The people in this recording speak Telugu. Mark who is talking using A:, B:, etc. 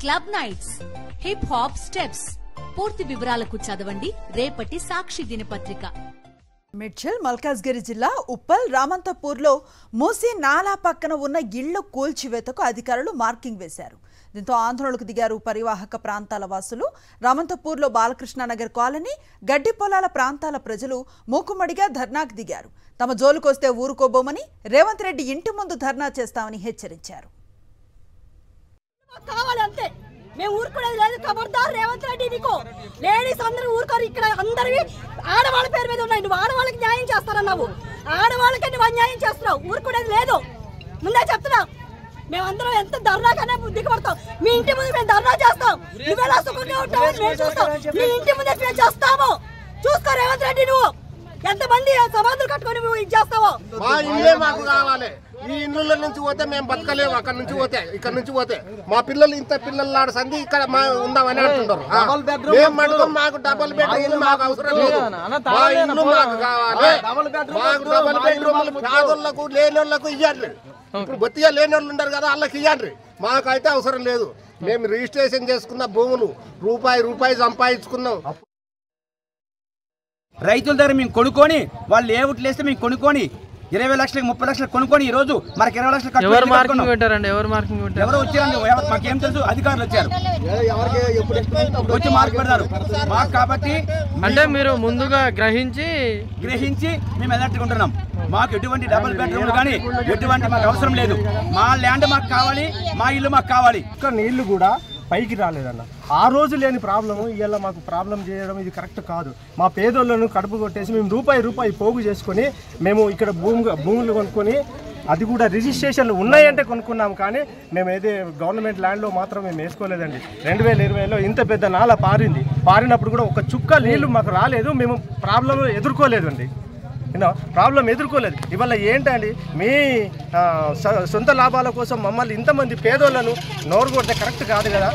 A: Club nights, hip hop steps. పూర్తి వివరాలకు చదవండి రేపటి సాక్షి దినపత్రిక.
B: మేడ్చల్ మల్కాజ్గిరి జిల్లా ఉప్పల్ రామంతపూర్లో మూసీ నాలా పక్కన ఉన్న ఇళ్లు కూల్చివేతకు అధికారులు మార్కింగ్ వేశారు. దీంతో ఆందోళనకు దిగారు పరివాహక ప్రాంతాల వాసులు. రామంతపూర్లో బాలకృష్ణనగర్ కాలనీ, గడ్డి పొలాల ప్రాంతాల ప్రజలు మూకుమ్మడిగా ధర్నాకు దిగారు. తమ జోలుకొస్తే ఊరుకోబోమని, రేవంత్ రెడ్డి ఇంటి ముందు ధర్నా చేస్తామని హెచ్చరించారు.
C: మేము ఊరుకునేది లేదు. ఖబర్దార్ రేవంత్ రెడ్డి, నీకు లేడీస్ అందరూ ఊరుకోరు. ఇక్కడ అందరివి ఆడవాళ్ళ పేరు మీద ఉన్నాయి. నువ్వు ఆడవాళ్ళకి న్యాయం చేస్తారన్నావు, ఆడవాళ్ళకి నువ్వు అన్యాయం చేస్తున్నావు. ఊరుకునేది లేదు, ముందే చెప్తున్నా. మేమందరం ఎంత ధర్నాకనే దిగబడతాం. మీ ఇంటి ముందు మేము ధర్నా చేస్తాం. నువ్వెలా సుఖంగా ఉంటావు మేము చూస్తాం. మీ ఇంటి ముందే మేము చేస్తాము. చూసుకో రేవంత్ రెడ్డి, నువ్వు ఎంతమంది సమాధులు కట్టుకొని నువ్వు ఇది చేస్తావో.
D: మా ఇల్లే మాకు కావాలి. ఈ ఇళ్ళ నుంచి పోతే మేము బతకలేము. అక్కడ నుంచి పోతే, ఇక్కడ నుంచి పోతే మా పిల్లలు ఇంత పిల్లలు సంధి ఇక్కడ ఉందామని అంటున్నారు. మేము మటుకు మాకు డబుల్ బెడ్రూమ్ మాకు అవసరం లేదు. మా ఇల్లు మాకు కావాలి. మాకు డబుల్ బెడ్రూమ్ పేదోళ్లకు లేనోళ్లకు ఇవ్వండి. ఇప్పుడు బొత్తిగా లేని వాళ్ళు ఉంటారు కదా, వాళ్ళకి ఇవ్వండి. మాకైతే అవసరం లేదు. మేము రిజిస్ట్రేషన్ చేసుకున్న భూములు రూపాయి సంపాదించుకున్నాం.
E: రైతుల దగ్గర మేము కొనుక్కొని, వాళ్ళు ఏ ఊట్లు వేస్తే మేము కొనుక్కొని 20 లక్షలకు 30 లక్షలకు కొనుక్కొని ఈ రోజు మనకి 20 లక్షలు ఎవరు వచ్చారండి? మాకేం తెలుసు? అధికారులు వచ్చారు, వచ్చి మార్క్ పెడతారు మాకు. కాబట్టి
F: అంటే మీరు ముందుగా గ్రహించి
E: మేము ఎలర్ట్గా ఉంటున్నాం. మాకు ఎటువంటి డబుల్ బెడ్రూమ్ కానీ ఎటువంటి మాకు అవసరం లేదు. మా ల్యాండ్ మాకు కావాలి, మా ఇల్లు మాకు కావాలి.
G: ఇక్కడ నీళ్లు కూడా పైకి రాలేదన్న. ఆ రోజు లేని ప్రాబ్లము ఇవాళ మాకు ప్రాబ్లం చేయడం ఇది కరెక్ట్ కాదు. మా పేదోళ్ళను కడుపు కొట్టేసి మేము రూపాయి పోగు చేసుకొని మేము ఇక్కడ భూములు కొనుక్కొని, అది కూడా రిజిస్ట్రేషన్లు ఉన్నాయంటే కొనుక్కున్నాం. కానీ మేము ఏదే గవర్నమెంట్ ల్యాండ్లో మాత్రం మేము వేసుకోలేదండి. 2020లో ఇంత పెద్ద నాల పారినప్పుడు కూడా ఒక చుక్క నీళ్లు మాకు రాలేదు. మేము ప్రాబ్లం ఎదుర్కోలేదండి, ప్రాబ్లం ఎదుర్కోలేదు. ఇవాళ ఏంటండి, మీ సొంత లాభాల కోసం మమ్మల్ని ఇంతమంది పేదోళ్ళను నోరు కొడితే కరెక్ట్ కాదు కదా.